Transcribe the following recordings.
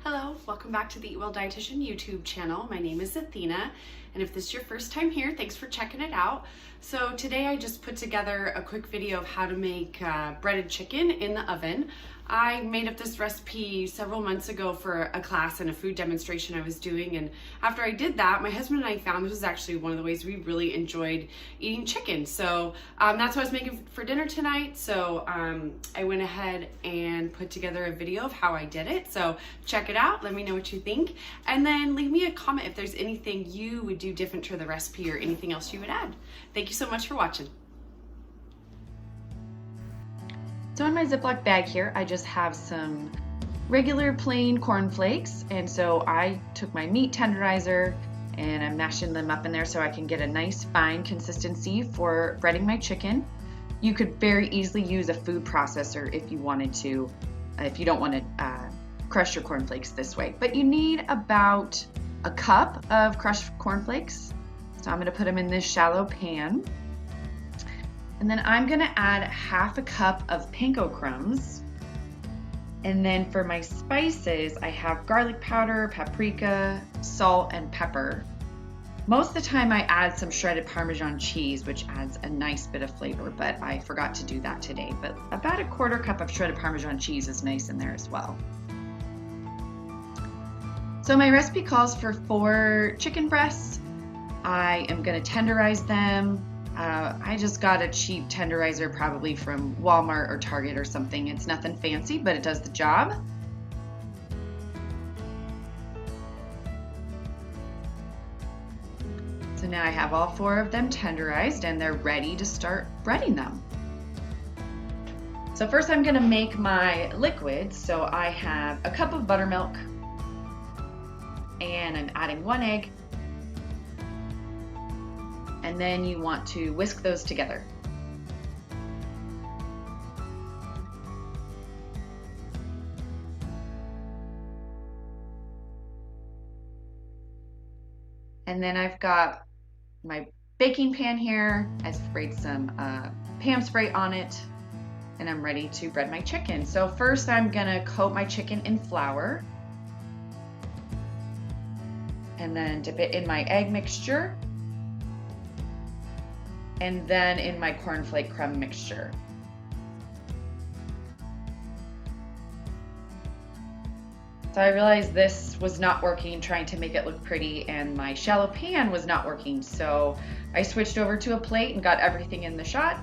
Hello, welcome back to the Eat Well Dietitian YouTube channel. My name is Athena, and if this is your first time here, thanks for checking it out. So today I just put together a quick video of how to make breaded chicken in the oven. I made up this recipe several months ago for a class and a food demonstration I was doing, and after I did that, my husband and I found this was actually one of the ways we really enjoyed eating chicken. So that's what I was making for dinner tonight. So I went ahead and put together a video of how I did it. So check it out, let me know what you think, and then leave me a comment if there's anything you would do different to the recipe or anything else you would add. Thank you so much for watching. So in my Ziploc bag here, I just have some regular plain corn flakes, and so I took my meat tenderizer and I'm mashing them up in there so I can get a nice fine consistency for breading my chicken. You could very easily use a food processor if you wanted to, if you don't want to crush your corn flakes this way. But you need about a cup of crushed corn flakes. So I'm going to put them in this shallow pan. And then I'm gonna add half a cup of panko crumbs. And then for my spices, I have garlic powder, paprika, salt, and pepper. Most of the time I add some shredded Parmesan cheese, which adds a nice bit of flavor, but I forgot to do that today. But about a quarter cup of shredded Parmesan cheese is nice in there as well. So my recipe calls for 4 chicken breasts. I am gonna tenderize them. I just got a cheap tenderizer, probably from Walmart or Target or something. It's nothing fancy, but it does the job. So now I have all 4 of them tenderized and they're ready to start breading them. So first I'm gonna make my liquid. So I have a cup of buttermilk and I'm adding 1 egg. And then you want to whisk those together. And then I've got my baking pan here. I sprayed some Pam spray on it, and I'm ready to bread my chicken. So first I'm gonna coat my chicken in flour, and then dip it in my egg mixture, and then in my cornflake crumb mixture. So I realized this was not working, trying to make it look pretty, and my shallow pan was not working. So I switched over to a plate and got everything in the shot.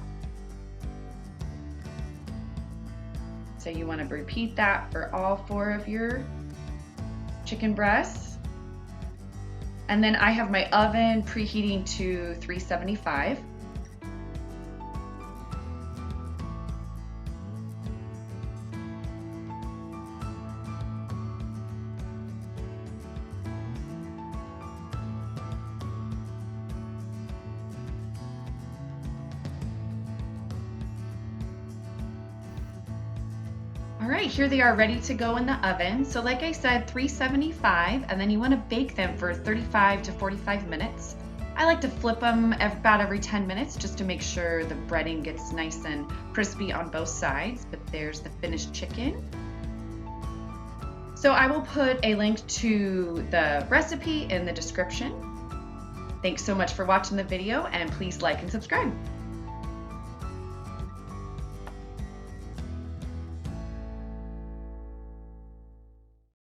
So you want to repeat that for all 4 of your chicken breasts. And then I have my oven preheating to 375. All right, here they are ready to go in the oven. So like I said, 375, and then you want to bake them for 35 to 45 minutes. I like to flip them about every 10 minutes just to make sure the breading gets nice and crispy on both sides. But there's the finished chicken. So I will put a link to the recipe in the description. Thanks so much for watching the video, and please like and subscribe.